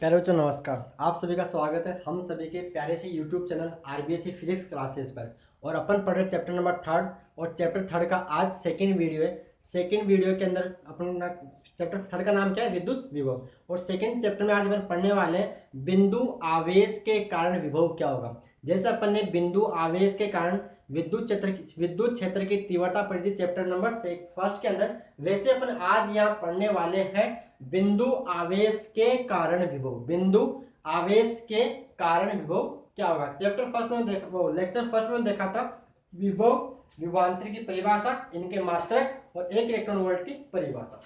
प्यारे बच्चों नमस्कार। आप सभी का स्वागत है हम सभी के प्यारे से YouTube channel RBSC physics classes पर। और अपन पढ़ रहे चैप्टर नंबर 3 और चैप्टर 3 का आज सेकंड वीडियो है। सेकंड वीडियो के अंदर अपन चैप्टर 3 का नाम क्या है, विद्युत विभव। और सेकंड चैप्टर में आज अपन पढ़ने वाले हैं बिंदु आवेश के कारण विभव क्या होगा। जैसे अपन ने बिंदु आवेश के कारण विद्युत क्षेत्र की तीव्रता पढ़ी थी चैप्टर नंबर 1 के अंदर, वैसे अपन आज यहाँ पढ़ने वाले हैं बिंदु आवेश के कारण विभव। बिंदु आवेश के कारण विभव क्या होगा। चैप्टर फर्स्ट में लेक्चर फर्स्ट में देखा था विभव, विभवांतर की परिभाषा, इनके मात्रक और एक इलेक्ट्रॉन वोल्ट की परिभाषा।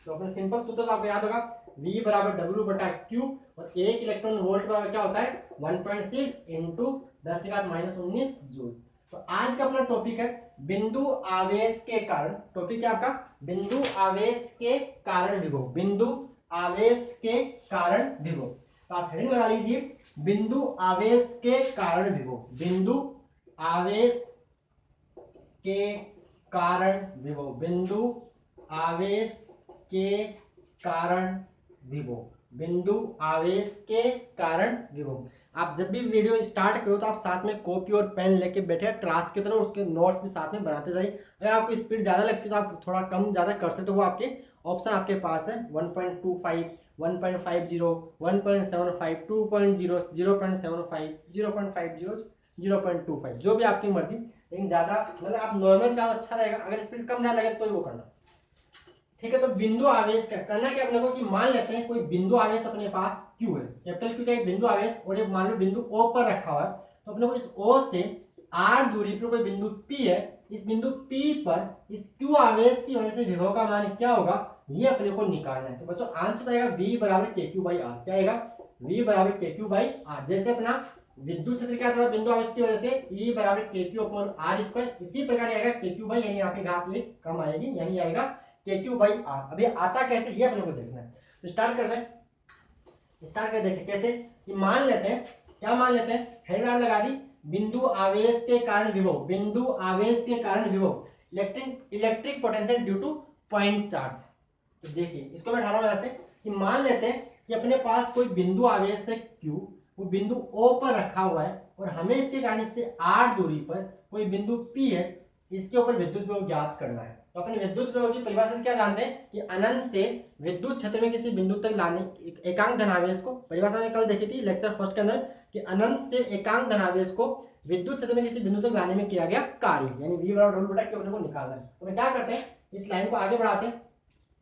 तो अपने सिंपल सूत्र तो आपको याद होगा, V बराबर W बटा Q और एक इलेक्ट्रॉन वोल्ट बराबर क्या होता है 1.6 इंटू 10⁻⁻19 जूल। तो आज का अपना टॉपिक है बिंदु आवेश के कारण। टॉपिक है आपका बिंदु आवेश के कारण विभव। बिंदु आवेश के कारण विभव। तो आप हेडिंग लगा लीजिए बिंदु आवेश के कारण विभव। बिंदु आवेश के कारण विभव। बिंदु आवेश के कारण विभव। बिंदु आवेश के कारण विभव। आप जब भी वीडियो स्टार्ट करो तो आप साथ में कॉपी और पेन लेके बैठे क्लास की तरह, उसके नोट्स भी साथ में बनाते जाइए। अगर आपको स्पीड ज़्यादा लगती है तो आप थोड़ा कम ज़्यादा कर सकते हो, वो आपके ऑप्शन आपके पास है 1.25, 1.50, 1.75, 2.0, 0.75, 0.50, 0.25, जो भी आपकी मर्जी। लेकिन ज़्यादा मतलब आप नॉर्मल चाहो अच्छा रहेगा, अगर स्पीड कम ज़्यादा लगे तो ही वो करना। ठीक है, तो बिंदु आवेश करना क्या अपने को कि मान लेते हैं कोई बिंदु आवेश अपने पास Q है, कैपिटल Q का एक बिंदु आवेश, और ये मान लो बिंदु O पर रखा हुआ है। तो अपने को इस O से R दूरी पर कोई बिंदु P है, इस बिंदु P पर इस Q आवेश की वजह से विभव का मान क्या होगा ये अपने को निकालना है। तो बच्चों आंसर आएगा V बराबर KQ/R। क्या आएगा V बराबर KQ/R। जैसे अपना विद्युत क्षेत्र क्या था बिंदु आवेश की वजह से E बराबर KQ/R², इसी प्रकार आएगा KQ यानी यहाँ पे घात एक कम आएगी, यानी आएगा KQ/R। अभी आता कैसे ये अपने को देखना है। तो स्टार्ट करते हैं, स्टार्ट कर देखते कैसे कि मान लेते हैं, क्या मान लेते हैं, हेडलाइन लगा दी बिंदु आवेश के कारण विभव। बिंदु आवेश के कारण विभव electric potential due two point charge. तो देखिए इसको मैं उठा रहा हूं ऐसे कि मान लेते हैं कि अपने पास कोई बिंदु आवेश है Q, वो बिंदु O पर रखा हुआ है और हमें इसके कारण से R दूरी पर कोई बिंदु P है, इसके ऊपर विद्युत विभव ज्ञात करना है। तो अपने विद्युत विभव की परिभाषा क्या जानते हैं कि अनंत से विद्युत क्षेत्र में किसी बिंदु तक लाने एकांक धनावेश को, परिभाषा में कल देखी थी लेक्चर फर्स्ट के अंदर, कि अनंत से एकांक धनावेश को विद्युत क्षेत्र में किसी बिंदु तक लाने में किया गया कार्य, यानी V बराबर W बटा Q अपने को निकालना है। तो क्या करते हैं, इस लाइन को आगे बढ़ाते हैं,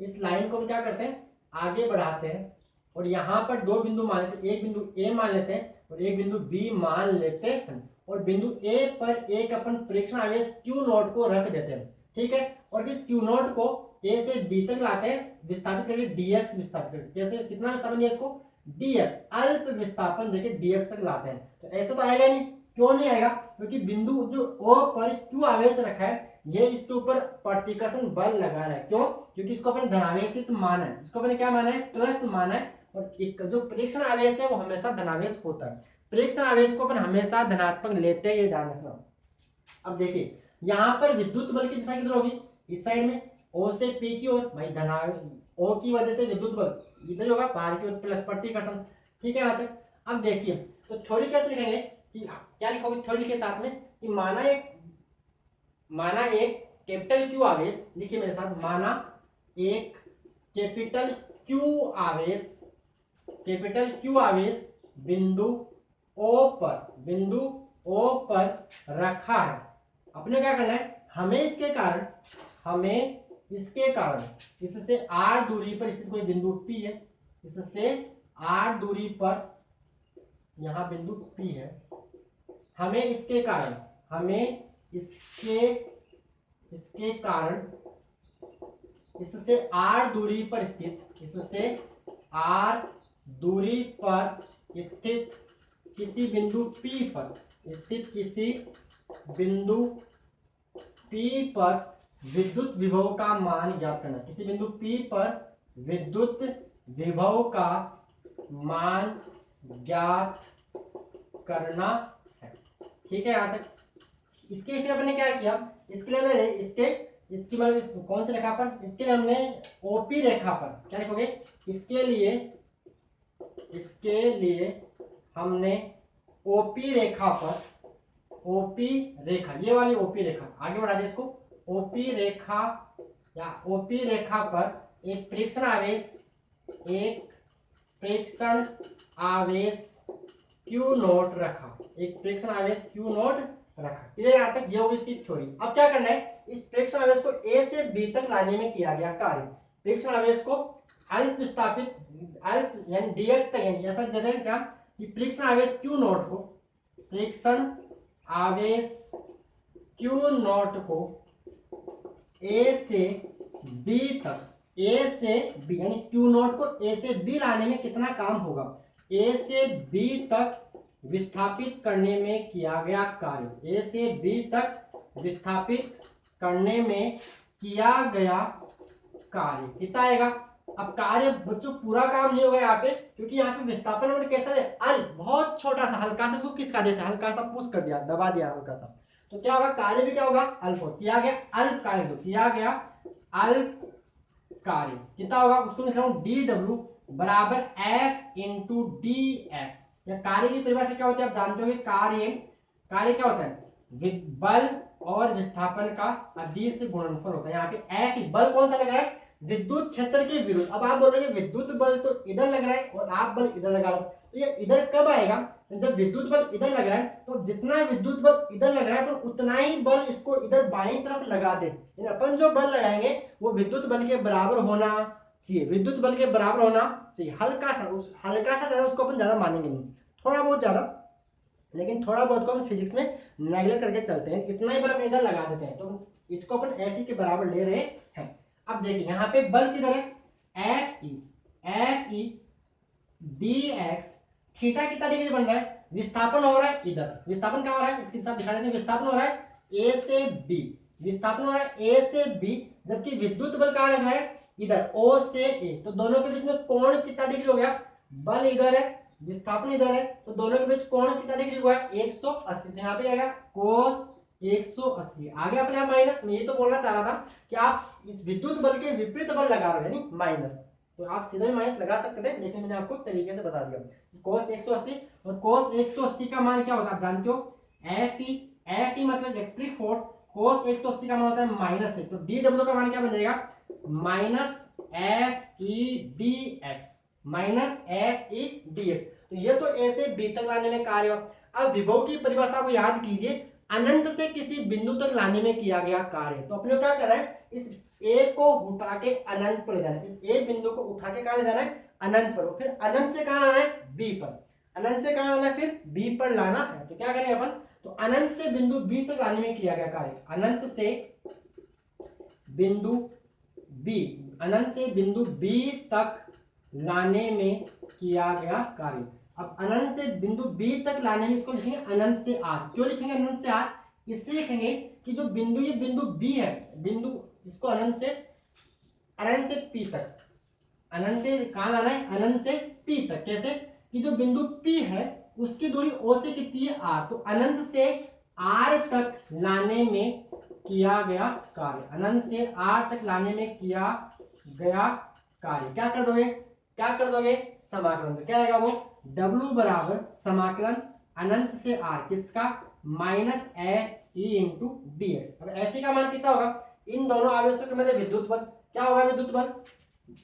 इस लाइन को क्या करते हैं आगे बढ़ाते हैं, और यहाँ पर दो बिंदु मान लेते हैं, एक बिंदु A मान लेते हैं और एक बिंदु B मान लेते हैं, और बिंदु A पर एक अपन प्रेक्षण आवेश Q0 को रख देते हैं। ठीक है, और इस Q0 को A से B तक लाते हैं, विस्थापित करके dx विस्थापित करके, कैसे कितना विस्थापन दिया इसको dx, अल्प विस्थापन देके dx तक लाते हैं। तो ऐसे तो आएगा नहीं, क्यों नहीं आएगा, क्योंकि बिंदु जो O पर Q आवेश रखा है ये इसके ऊपर प्रतिकर्षण बल लगा रहा है। क्यों, क्योंकि इसको अपने धनावेशित माना है, इसको अपने क्या माना है प्लस माना है, और एक जो प्रेक्षण आवेश है वो हमेशा धनावेश होता है। प्रेक्षण आवेश को अपन हमेशा धनात्मक लेते हैं, ये ध्यान रखना। अब देखिए यहाँ पर विद्युत बल की दिशा किधर होगी, इस साइड में, O से P की ओर, भाई धनावेश O की वजह से विद्युत बल इधर होगा, बाहर की ओर प्लस प्रतिकर्षण। ठीक है यहाँ तक। अब देखिए तो थ्योरी कैसे लिखेंगे कि क्या लिखोगे थ्योरी के साथ में कि माना एक कैपिटल Q आवेश, लिखिए मेरे साथ, माना एक कैपिटल Q आवेश बिंदु O पर रखा है। अपने क्या करना है, हमें इसके कारण इससे R दूरी पर स्थित कोई बिंदु P है, इससे R दूरी पर यहां बिंदु P है, हमें इसके कारण इससे R दूरी पर स्थित किसी बिंदु P पर विद्युत विभव का मान ज्ञात करना। किसी बिंदु P पर विद्युत विभव का मान ज्ञात करना है। ठीक है यहाँ तक। इसके लिए अपने क्या किया, इसके लिए मैंने इसकी मतलब कौन सी रेखा पर, इसके लिए हमने ओपी रेखा पर क्या लिखोगे, इसके लिए इसके लिए हमने ओपी रेखा पर, ओपी रेखा, ये वाली ओपी रेखा, आगे बढ़ा दे इसको, ओपी रेखा या ओपी रेखा पर एक प्रेक्षण आवेश, एक प्रेक्षण आवेश Q नोट रखा, एक प्रेक्षण आवेश Q नोट रखा। क्लियर? यहाँ तक ये होगी इसकी थ्योरी। अब क्या करना है, इस प्रेक्षण आवेश को A से B तक लाने में किया गया कार्य। प्रेक्षण आवेश को अल्प विस्थापित, अल्प यानी dx तक, यानी ऐसा दे दें क्या कि प्रेक्षण आवेश Q नोट को, प्रेक्षण आवेश Q नोट को A से B तक, A से B यानी Q नोट को A से B लाने में कितना काम होगा, A से B तक विस्थापित करने में किया गया कार्य, A से B तक विस्थापित करने में किया गया कार्य कितना आएगा। अब कार्य बच्चों पूरा काम नहीं होगा यहाँ पे, क्योंकि यहाँ पे विस्थापन और कैसा है, अल्प, बहुत छोटा सा, हल्का सा, इसको किसका आदेश है, हल्का सा पुश कर दिया, दबा दिया हल्का सा, तो क्या होगा, कार्य भी क्या होगा, अल्प हो, किया गया अल्प कार्य, तो किया गया अल्प कार्य कितना होगा, उसको लिख रहा हूं dw बराबर F इंटू डी एक्स। या कार्य की परिभाषा क्या होती है आप जानते होंगे, कार्य क्या होता है, बल और विस्थापन का अदिश गुणनफल होता है। यहाँ पे F बल कौन सा लग रहा है, विद्युत क्षेत्र के विरुद्ध। अब आप बोल रहे हैं विद्युत बल तो इधर लग रहा है और आप बल इधर लगा रहे हो, तो ये इधर कब आएगा, जब विद्युत बल इधर लग रहा है, तो जितना विद्युत बल इधर लग रहा है अपन उतना ही बल इसको इधर बाईं तरफ लगा दे। अपन जो बल लगाएंगे वो विद्युत बल के बराबर होना चाहिए, विद्युत बल के बराबर होना चाहिए। हल्का सा ज्यादा उसको अपन ज्यादा मानेंगे नहीं, थोड़ा बहुत ज्यादा, लेकिन थोड़ा बहुत को हम फिजिक्स में नेगलेक्ट करके चलते हैं, इतना ही बल अपन इधर लगा देते हैं, तो इसको अपन F के बराबर ले रहे हैं। अब देखिए यहाँ पे बल किधर है, F E dx, थीटा कितना डिग्री बन रहा है, विस्थापन हो रहा है इधर, विस्थापन क्या हो रहा है इसके साथ दिखा देते हैं, विस्थापन हो रहा है A से B, विस्थापन हो रहा है A से B, जबकि विद्युत बल कहाँ लग रहा है इधर O से A, तो दोनों के बीच में कोण कितना डिग्री हो गया, बल इधर है विस्थापन इधर है, तो दोनों के बीच कोण कितना डिग्री हुआ है 180, तो यहाँ पे आएगा cos 180। आगे अपने आप माइनस, मैं ये तो बोलना चाह रहा था कि आप इस विद्युत बल के विपरीत बल लगा रहे हो यानी माइनस, तो आप सीधे माइनस लगा सकते थे, लेकिन मैंने आपको तरीके से बता दिया। cos 180 और cos 180 का मान क्या होता है आप जानते हो, Fe मतलब इलेक्ट्रिक फोर्स, cos 180 का मान होता है -1, तो dw का मान क्या बन जाएगा, -FE dx, तो ये तो A से B तक लाने में कार्य। अब विभव की परिभाषा को याद कीजिए, अनंत से किसी बिंदु तक लाने में किया गया कार्य, तो अपने क्या करना है, इस A को उठा के अनंत पर ले जाना है, इस A बिंदु को उठा के कहां ले जाना है, अनंत पर, फिर अनंत से कहां आना है, B पर, अनंत से कहां आना है, फिर B पर लाना है। तो क्या करेंगे अपन, तो अनंत से बिंदु B तक लाने में किया गया कार्य, अनंत से बिंदु B, अनंत से बिंदु B तक लाने में किया गया कार्य। अब अनंत से बिंदु B तक लाने में इसको लिखेंगे अनंत से R। क्यों लिखेंगे अनंत से R, इसलिए लिखेंगे कि जो बिंदु, ये बिंदु B है, बिंदु इसको अनंत से P तक, अनंत से कहां लाना है, अनंत से P तक। कैसे कि जो बिंदु P है उसकी दूरी O से कितनी है R, तो अनंत से R तक लाने में किया गया कार्य, अनंत से R तक लाने में किया गया कार्य। क्या कर दोगे समाकलन, तो क्या आएगा वो, W बराबर समाकलन अनंत से R किसका, -FE इंटू dx। अब FE का मान कितना होगा, इन दोनों आवेशों के मध्य विद्युत बल, क्या होगा विद्युत बल,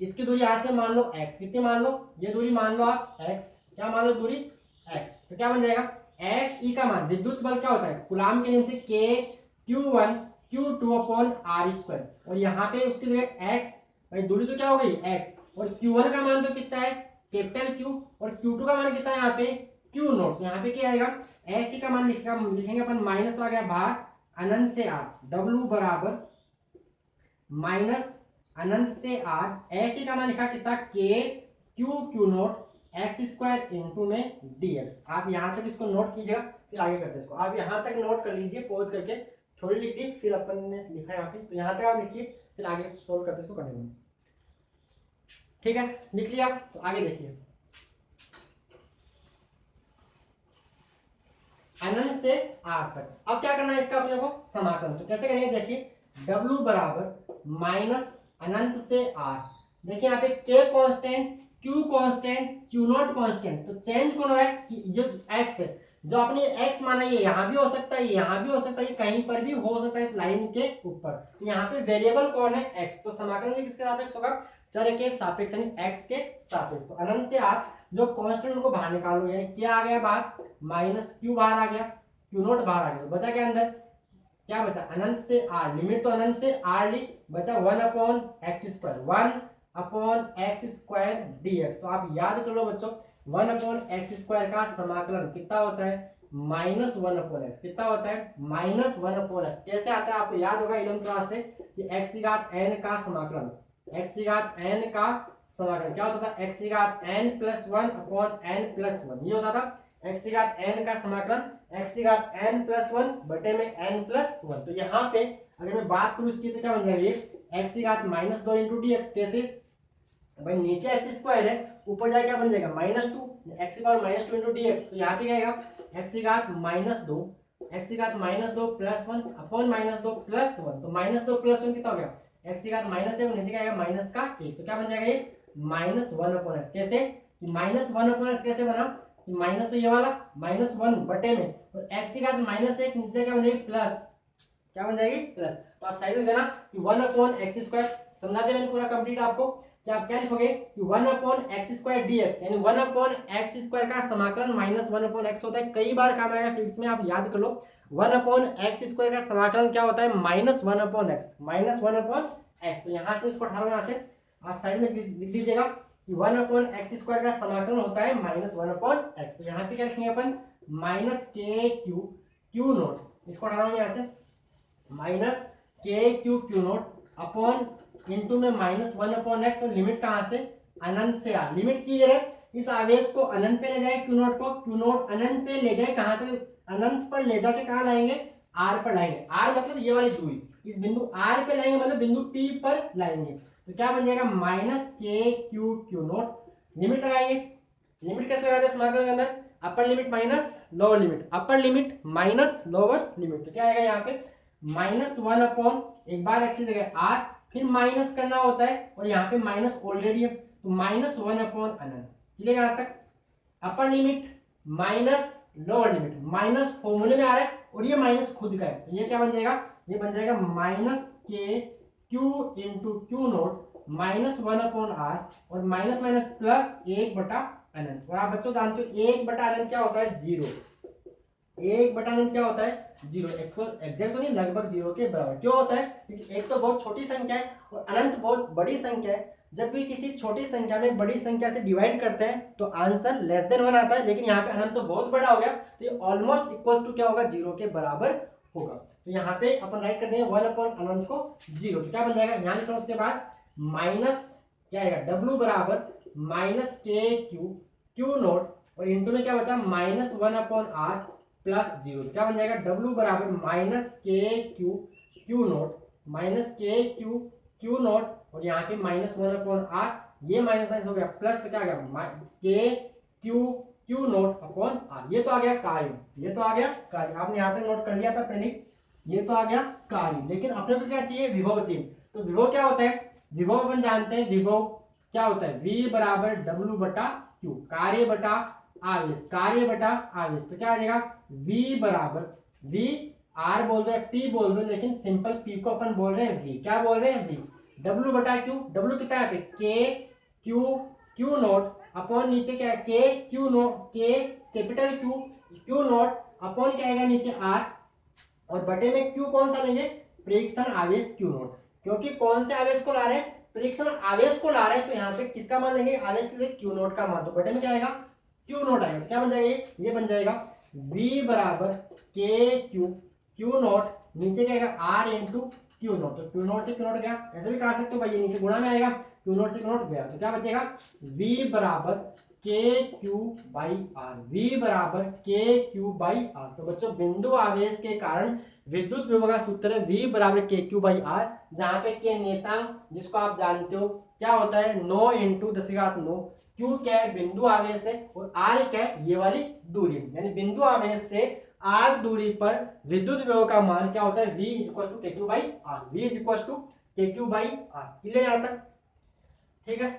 इसकी दूरी यहां से मान लो x, कितनी मान लो, ये दूरी मान लो आप x, क्या मान लो दूरी x, तो क्या बन जाएगा, FE का मान, विद्युत बल क्या होता है कूलाम के नियम से K Q1 Q2 upon R², और यहाँ पे उसकी जगह x, भाई दूरी तो क्या हो गई x, और Q1 का मान तो कितना है कैपिटल Q, और Q2 का मान कितना है यहाँ पे Q नोट, यहाँ पे क्या आएगा FE का मान लिखेंगे अपन माइनस, तो आ गया बाहर अनंत से R, W बराबर माइनस अनंत से R, FE का मान लिखा कितना K Q note x² into में dx। आप यहाँ तक इसको नोट कीजिएगा, फिर आगे करते हैं इसको, आप यहाँ तक नोट कर लीजिए, पॉज करके थोड़ी लिख दी, फिर अपन ने लिखा यहाँ पे, तो यहाँ तक आप लिखिए, फिर आगे सोल्व करते इसको कंटिन्यू। ठीक है, लिख लिया, तो आगे देखिए, अनंत से R तक। अब क्या करना है इसका अपने को समाकलन, तो कैसे करेंगे देखिए, W बराबर माइनस अनंत से R, देखिए यहाँ पे K constant Q constant, Q not constant, तो चेंज कौन है कि जो एक्स है, जो आपने एक्स माना ये यहाँ भी हो सकता है, यहाँ भी हो सकता है, कहीं पर भी हो सकता है इस लाइन के ऊपर। यहाँ पे वेरिएबल कौन है, एक्स, तो समाकलन भी किसके सापेक्ष होगा, चर के सापेक्ष यानी एक्स के सापेक्ष। तो अनंत से आप जो कांस्टेंट उनको बाहर निकालो, यानी क्या आ गया बाहर, माइनस क्यू बाहर आ गया, क्यू नॉट बाहर आ गया, तो बचा क्या अंदर, क्या बचा, अनंत से आर, लिमिट तो अनंत से आर ली, बचा 1/x², 1/x² dx। तो आप याद कर लो बच्चों, 1/x² का समाकलन कितना होता है, -1/x, कितना होता है, -1/x। कैसे आता है आपको याद होगा 11th क्लास से कि x⁴n का समाकलन, x⁴n का समाकलन क्या होता था, x⁴n+1/n+1, ये होता था x⁴n का समाकलन, x⁴n+1 बटे में n+1। तो यहाँ पे अगर मैं बात करूँ इसकी तो क्या बन जाएगा, ये x⁻−2 × dx, कैसे भाई नीचे x² है, ऊपर जाके क्या बन जाएगा -2, x⁻−2 × dx, तो यहाँ पे क्या आएगा x⁻−2, x⁻−2 + 1 अपॉन -2 + 1, तो -2 + 1 कितना हो गया, x⁻−1, नीचे क्या आएगा -1, तो क्या बन जाएगा ये -1/x। कैसे -1/x कैसे बना, माइनस तो ये वाला -1 बटे में, और x⁻−1 नीचे क्या बन जाएगी प्लस, क्या बन जाएगी प्लस। तो आप साइड में देना कि 1/x², समझा दे मैंने पूरा कंप्लीट आपको, कि आप क्या लिखोगे कि 1/x² dx, यानी 1/x² का समाकलन -1/x होता है, कई बार काम आएगा, फिर इसमें आप याद कर लो 1/x² का समाकलन क्या होता है, -1/x, -1/x। तो यहाँ से इसको हटाओ, यहाँ से आप साइड में लिख दीजिएगा कि 1/x² का समाकलन होता है -1/x। तो यहाँ पे क्या लिखेंगे अपन, -kq इसको हटाओ यहाँ से, -kq अपॉन इंटू में -1/x, और लिमिट कहाँ से, अनंत से आर, लिमिट क्लियर है, इस आवेश को अनंत पे ले जाए, क्यू नॉट अनंत पे ले जाए, कहाँ पे, अनंत पर ले जाके कहाँ लाएंगे, आर पर लाएंगे, आर मतलब ये वाली दूरी, इस बिंदु आर पे लाएंगे, मतलब बिंदु पी पर लाएंगे, तो क्या बन जाएगा -kq, लिमिट लगाएंगे, लिमिट कैसे लगाते हैं समाकलन के अंदर, upper limit minus lower limit, upper limit minus lower limit, तो क्या आएगा यहाँ पे -1 अपॉन, एक बार x की जगह r, फिर माइनस करना होता है, और यहाँ पे माइनस ऑलरेडी है, तो -1 अपॉन अनंत, ठीक है यहाँ तक। Upper limit minus lower limit, minus फॉर्मूले में आ रहा है, और ये माइनस खुद का है, तो ये क्या बन जाएगा, ये बन जाएगा -kq × q0 -1/r, और माइनस माइनस प्लस 1/अनंत। और आप बच्चों जानते हो 1/अनंत क्या होता है, 0, 1/अनंत क्या होता है, 0, एग्जैक्ट तो नहीं, लगभग 0 के बराबर। क्यों होता है, क्योंकि एक तो बहुत छोटी संख्या है और अनंत बहुत बड़ी संख्या है, जब भी किसी छोटी संख्या में बड़ी संख्या से डिवाइड करते हैं तो आंसर लेस देन 1 आता है, लेकिन यहाँ पे अनंत तो बहुत बड़ा हो गया, तो ये ऑलमोस्ट इक्वल टू क्या होगा, 0 के बराबर होगा। तो यहाँ पे अपन राइट कर देंगे 1/अनंत को 0, तो क्या बन जाएगा, यहाँ लिखो, उसके बाद माइनस क्या आएगा, w बराबर -kq q0, और इंटू में क्या बचा -1/r + 0, क्या बन जाएगा w बराबर -kq q0 और यहाँ पे -1/r, ये माइनस हो गया प्लस, तो क्या आ गया kq0/r, ये तो आ गया कार्य, ये तो आ गया कार्य, आपने यहाँ पे नोट कर लिया था पहले, ये तो आ गया कार्य, लेकिन अपने को क्या चाहिए, विभव चाहिए। तो विभव क्या होता है, विभव अपन जानते हैं, विभव क्या होता है, v बराबर w/q, कार्य बटा आवेश, कार्य बटा आवेश, तो क्या आ जाएगा v बराबर, v r बोल दो, p बोल दो, लेकिन सिंपल p को अपन बोल रहे हैं v, क्या बोल रहे हैं v, w/q, w कितना है पे, k q0 अपॉन नीचे क्या है, k q0, k capital q0 upon क्या आएगा नीचे r, और बटे में q कौन सा लेंगे, प्रेक्षण आवेश q0, क्योंकि कौन से आवेश को ला रहे हैं, प्रेक्षण आवेश को ला रहे हैं, तो यहाँ पे किसका मान लेंगे, आवेश के लिए q0 का मान, तो बटे में क्या आएगा q0 आएगा, तो क्या बन जाएगा, ये बन जाएगा v बराबर kq q0, नीचे क्या आएगा r इंटू q0, तो q0 से q0 गया, ऐसे भी काट सकते हो भाई, ये नीचे गुणा में आएगा, q0 से q0 गया, तो क्या बचेगा v बराबर kq/r, v बराबर kq/r। तो बच्चों बिंदु आवेश के कारण विद्युत विभव का सूत्र है v बराबर kq/r, जहाँ पे k नेतांक जिसको आप जानते हो क्या होता है 9 × 10⁹, q क्या है, बिंदु आवेश है, और r क्या है, ये वाली दूरी, यानी बिंदु आवेश से r दूरी पर विद्युत विभव का मान क्या होता है, v = kq/r, v = kq/r, clear यहाँ तक, ठीक है।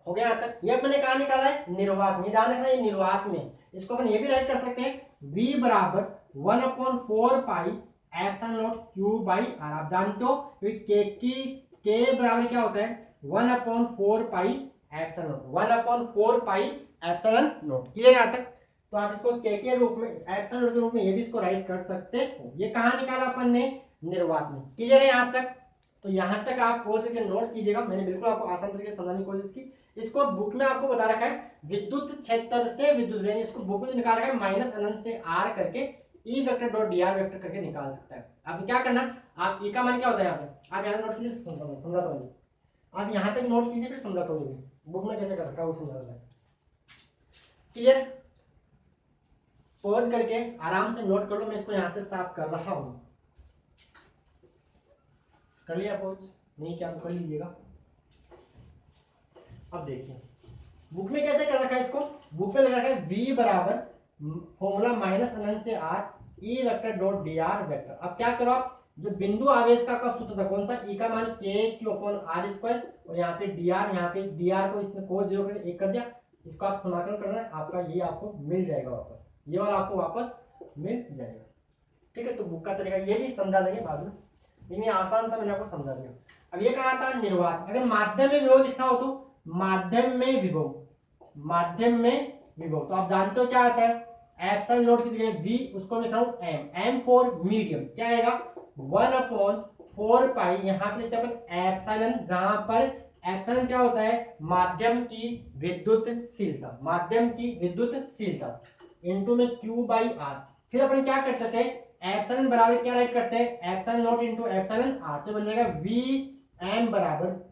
हो गया यहाँ तक। ये अपने कहाँ निकाला है, निर्वात में, ध्यान रखना ये निर्वात में। इसको अपन ये भी राइट कर सकते हैं, v बराबर 1/4 pi epsilon not q by r. आप जानते हो के बराबर क्या होता है, 1/4 pi epsilon not, 1/4 pi epsilon not. Clear यहाँ तक। तो आप इसको के रूप में, एप्सिलॉन नॉट के रूप में ये भी इसको राइट कर सकते हो। ये कहाँ निकाला अपन ने, निर्वात में। क्लियर है यहाँ तक। तो यहाँ तक आप खोल करके नोट कीजिएगा, मैंने बिल्कुल आपको आसान तरीके से समझाने की कोशिश की। इसको बुक में आपको बता रखा है विद्युत क्षेत्र से विद्युत, यानी इसको बुक में निकाल रखा है माइनस अनंत से आर करके E vector dot D R vector करके निकाल सकता है। अब क्या करना, आप ई का मान क्या होता है यहाँ पे, आप यहाँ नोट कीजिए, समझाता हूँ। आप यहाँ तक नोट कीजिए, फिर समझाता हूँ बुक में कैसे कर रखा है वो समझाता है। क्लियर, पॉज करके आराम से नोट कर लो, मैं इसको यहाँ से साफ कर रहा हूँ। कर लिया पॉज, नहीं क्या कर लीजिएगा। अब देखिए बुक में कैसे कर रखा है, इसको बुक में लगा रखा है v बराबर फॉर्मूला माइनस अनंत से r E vector dot D R vector. अब क्या करो, आप जो बिंदु आवेश का सूत्र था कौन सा, ई का मान के क्यू अपॉन आर स्क्वायर, और यहाँ पे डी आर, यहाँ पे डी आर को इसने कोस 0 करके 1 कर दिया। इसको आप समाकलन करना है, आपका ये आपको मिल जाएगा वापस, ये वाला आपको वापस मिल जाएगा। ठीक है, तो बुक का तरीका ये भी समझा देंगे बाद में, लेकिन आसान सा मैंने आपको समझा दिया। अब ये कहा था निर्वात, अगर माध्यम में विभव लिखना हो तो माध्यम में विभव, माध्यम में विभव, तो आप जानते हो क्या आता है, एप्सिलॉन नॉट की जगह v, उसको लिखा हूं m फॉर मीडियम, क्या आएगा 1/4 पाई, यहाँ पे लिखते हैं अपन एप्सिलॉन, जहां पर एप्सिलॉन क्या होता है, माध्यम की विद्युतशीलता, माध्यम की विद्युतशीलता, इनटू में q बाई आर। फिर अपन क्या कर सकते हैं, एप्सिलॉन बराबर क्या राइट करते हैं, epsilon not into epsilon r, तो बन जाएगा v m बराबर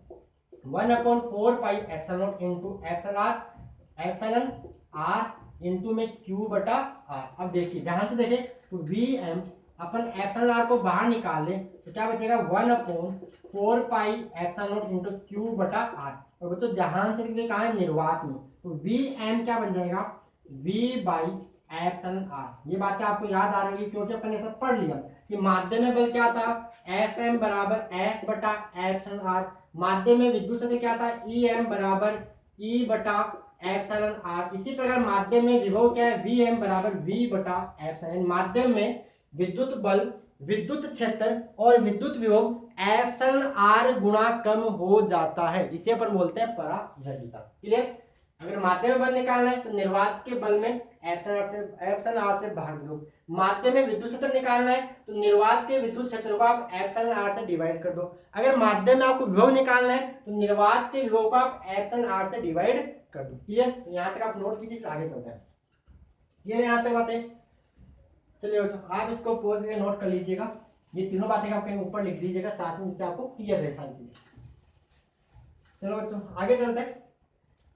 1/4 pi epsilon not into epsilon r into में q बटा आर। अब देखिए ध्यान से देखिए, तो vm अपन एप्सिलॉन आर को बाहर निकाल लें तो क्या बचेगा 1/4 pi epsilon not into q बटा आर। और बच्चों ध्यान से देखिए कहाँ है, निर्वात में, तो vm क्या बन जाएगा v बाई एप्सिलॉन आर। ये बातें आपको याद आ रही है क्योंकि अपन ने सब पढ़ लिया कि माध्यम में बल क्या था, Fm बराबर F बटा एप्सिलॉन आर, माध्यम में विद्युत क्षेत्र क्या था, Em बराबर E बटा एप्सिलॉन आर। इसी प्रकार माध्यम में विभव क्या है, Vm बराबर V बटा एप्सिलॉन। माध्यम में विद्युत बल, विद्युत क्षेत्र और विद्युत विभव एप्सिलॉन आर गुणा कम हो जाता है, इसे अपन बोलते हैं परावर्तिता। क्लियर, अगर माध्यम में बल निकालना है तो निर्वात के बल में एप्सिलॉन आर से भाग दो, माध्यम में विद्युत क्षेत्र निकालना है तो निर्वात के विद्युत क्षेत्र को आप एप्सिलॉन आर से डिवाइड कर दो। अगर माध्यम में आपको विभव निकालना है तो निर्वात के विभव को आप एप्सिलॉन आर से डिवाइड कर दो। क्लियर, तो यहाँ तक आप नोट कीजिए, फिर आगे चलते हैं। ये यहाँ तक बातें, चलिए बच्चों आप इसको पोज करके नोट कर लीजिएगा, ये तीनों बातें आप कहीं ऊपर लिख दीजिएगा साथ में, जिससे आपको क्लियर रहे सारी चीजें। चलो बच्चों आगे चलते हैं।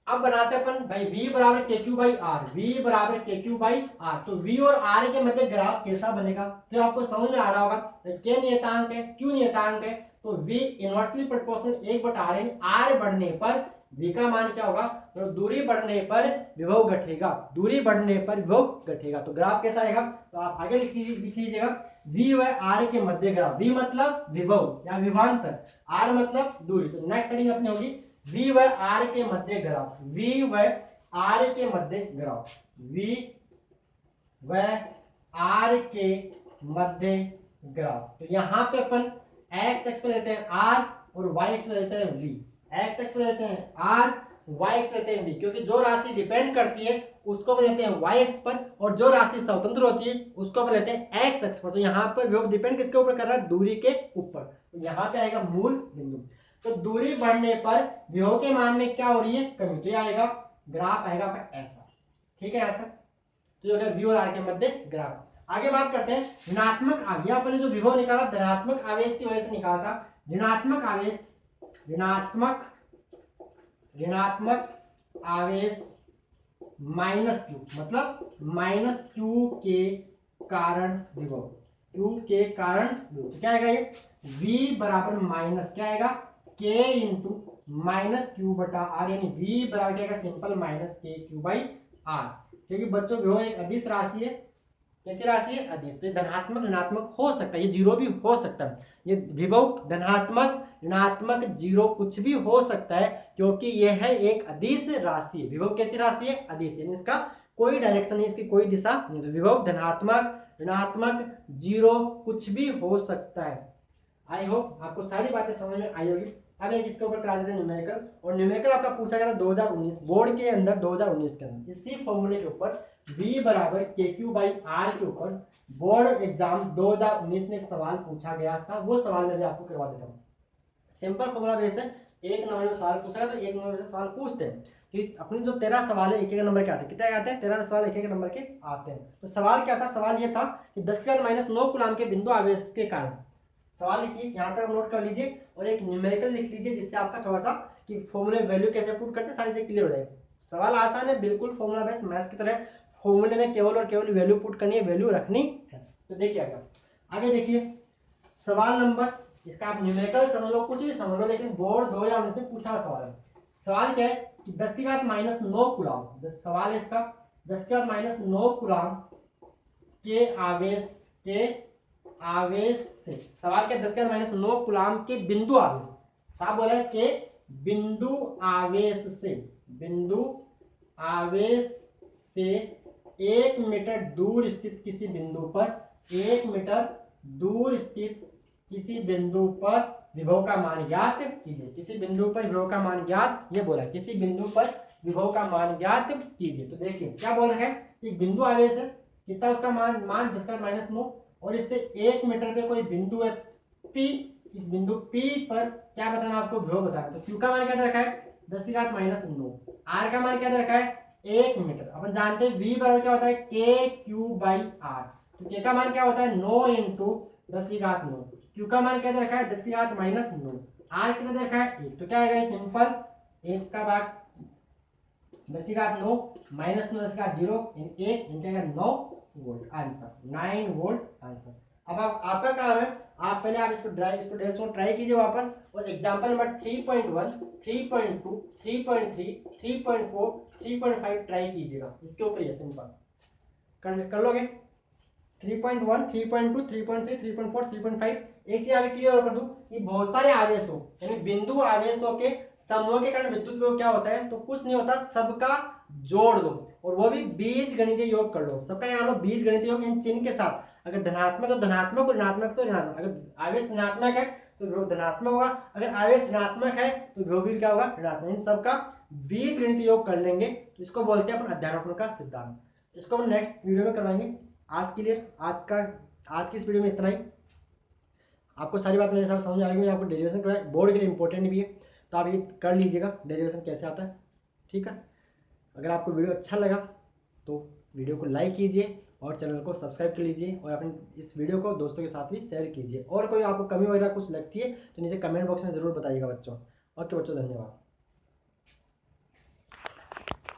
अब बनाते हैं अपन भाई v बराबर के क्यू बाई आर, v बराबर के क्यू बाई आर। तो v और r के मध्य ग्राफ कैसा बनेगा, तो आपको समझ में आ रहा होगा के नियतांक है, क्यू नियतांक है, तो v इनवर्सली प्रोपोर्शनल 1/r है, r बढ़ने पर v का मान क्या होगा, तो दूरी बढ़ने पर विभव घटेगा, दूरी बढ़ने पर विभव घटेगा। तो ग्राफ कैसा आएगा, तो आप आगे लिख लीजिएगा v व r के मध्य ग्राफ, v मतलब विभव या विभवांतर, r मतलब दूरी। तो नेक्स्ट हेडिंग अपनी होगी v व r के मध्य ग्राफ, v व r के मध्य ग्राफ, v व r के मध्य ग्राफ। तो यहाँ पे अपन x पे लेते हैं r और y पे लेते हैं v, x पे लेते हैं r, y पे लेते हैं v, क्योंकि जो राशि डिपेंड करती है उसको पे लेते हैं y एक्स पर, और जो राशि स्वतंत्र होती है उसको पे लेते हैं x एक्स पर। तो यहाँ पर विभव डिपेंड किसके ऊपर कर रहा है, दूरी के ऊपर। तो यहाँ पे आएगा मूल बिंदु, तो दूरी बढ़ने पर विभव के मान में क्या हो रही है, कमी। तो ये आएगा ग्राफ आएगा आपका ऐसा। ठीक है यहाँ तक, तो ये v और r के मध्य ग्राफ। आगे बात करते हैं ऋणात्मक आवेश। यहाँ पर जो विभव निकाला धनात्मक आवेश की वजह से निकाला था, ऋणात्मक आवेश, ऋणात्मक आवेश माइनस क्यू, मतलब माइनस क्यू के कारण विभव, क्यू के कारण विभव। तो क्या आएगा ये v बराबर माइनस क्या आएगा k इंटू माइनस क्यू बटा आर, यानी v बराबर क्या आएगा simple minus k q by r. क्योंकि बच्चों विभव एक अदिश राशि है, कैसी राशि है, अदिश, तो धनात्मक ऋणात्मक हो सकता है, ये जीरो भी हो सकता है। ये विभव धनात्मक ऋणात्मक 0 कुछ भी हो सकता है, क्योंकि यह है एक अदिश राशि है। विभव कैसी राशि है? अदिश, यानी इसका कोई डायरेक्शन नहीं, इसकी कोई दिशा नहीं। तो विभव धनात्मक, ऋणात्मक, 0 कुछ भी हो सकता है। आई होप आपको सारी बातें समझ में आई होगी। अब एक इसके ऊपर करा देते हैं न्यूमेरिकल, और न्यूमेरिकल आपका पूछा गया था 2019 बोर्ड के अंदर, 2019 के अंदर इसी फॉर्मूले के ऊपर V बराबर KQ/R के ऊपर बोर्ड एग्जाम 2019 में एक सवाल पूछा गया था। वो सवाल मैं भी आपको करवा देता हूँ। सिंपल फॉर्मूला बेस है, एक नंबर में सवाल पूछा गया तो एक नंबर से सवाल पूछते हैं कि अपनी जो 13 सवाल है एक एक नंबर के आते हैं। कितने आते हैं? 13 सवाल एक एक नंबर के आते हैं। तो सवाल क्या था? सवाल ये था कि 10⁻⁹ कूलाम के बिंदु आवेश के कारण, सवाल लिखिए यहाँ तक नोट कर लीजिए, और एक न्यूमेरिकल लिख लीजिए, जिससे आपका थोड़ा सा कि फॉर्मूले वैल्यू कैसे पुट करते हैं सारी चीजें क्लियर हो जाएगी। सवाल आसान है, बिल्कुल फॉर्मूला बेस मैथ्स की तरह। फॉर्मूले में केवल और केवल वैल्यू पुट करनी है, वैल्यू रखनी है। तो देखिए आगे देखिए सवाल नंबर, इसका आप न्यूमेरिकल समझ लो, कुछ भी समझ लो, लेकिन बोर्ड 2019 में पूछा सवाल है। सवाल क्या है कि 10⁻⁹ कूलाम, सवाल है इसका 10⁻⁹ कूलाम के आवेश से, सवाल क्या 10⁻⁹ कूलाम के बिंदु आवेश, साफ बोला है कि बिंदु आवेश से 1 मीटर दूर स्थित किसी बिंदु पर, 1 मीटर दूर स्थित किसी बिंदु पर विभव का मान ज्ञात कीजिए। किसी बिंदु पर विभव का मान ज्ञात, ये बोला किसी बिंदु पर विभव का मान ज्ञात कीजिए। तो देखिए क्या बोल रहे हैं कि बिंदु आवेश है, कितना उसका मान 10⁻⁹, और इससे 1 मीटर पे कोई बिंदु है P, इस बिंदु P पर क्या बताना आपको? विभव बताना। तो Q का मान क्या रखा है? 10⁻⁹। R का मान क्या रखा है? 1 मीटर। अपन जानते हैं V बराबर क्या होता है? KQ/R। तो K का मान क्या होता है? 9 × 10⁹। Q का मान क्या रखा है? 10⁻⁹। R कितना रखा है? 1। तो क्या आएगा? सिंपल 1 का भाग 10⁹ माइनस 9 10⁻0 1 इनका 9 वोल्ट आंसर, 9 वोल्ट आंसर। अब आपका काम है, आप पहले आप इसको ट्राई कीजिए वापस, और एग्जांपल नंबर 3.1, 3.2, 3.3, 3.4, 3.5 ट्राई कीजिएगा। इसके ऊपर ये सिंपल कर लोगे। 3.1, 3.2, 3.3, 3.4, 3.5। एक चीज आगे क्लियर कर दूं कि बहुत सारे आवेशों यानी बिंदु आवेशों के समूह के कारण विद्युत विभव क्या होता है? तो कुछ नहीं होता, सबका जोड़ दो, और वो भी बीज गणितीय योग कर लो। सबका यहाँ लो बीज गणितीय योग इन चिन्ह के साथ। अगर धनात्मक तो धनात्मक, और ऋणात्मक तो ऋणात्मक। अगर आवेश धनात्मक है तो विभव धनात्मक होगा, अगर आवेश ऋणात्मक है तो विभव भी क्या होगा? ऋणात्मक। इन सबका बीज गणितीय योग कर लेंगे, तो इसको बोलते हैं अपन अध्यारोपण का सिद्धांत। इसको हम नेक्स्ट वीडियो में करवाएंगे। आज के लिए आज की इस वीडियो में इतना ही। आपको सारी बात मेरे हिसाब से समझ आ गई। मैंने आपको डेरिवेशन कराया, बोर्ड के लिए इंपॉर्टेंट भी है, तो आप ये कर लीजिएगा डेरिवेशन कैसे आता है। ठीक है, अगर आपको वीडियो अच्छा लगा तो वीडियो को लाइक कीजिए और चैनल को सब्सक्राइब कर लीजिए, और अपने इस वीडियो को दोस्तों के साथ भी शेयर कीजिए। और कोई आपको कमी वगैरह कुछ लगती है तो नीचे कमेंट बॉक्स में ज़रूर बताइएगा बच्चों। ओके बच्चों, धन्यवाद।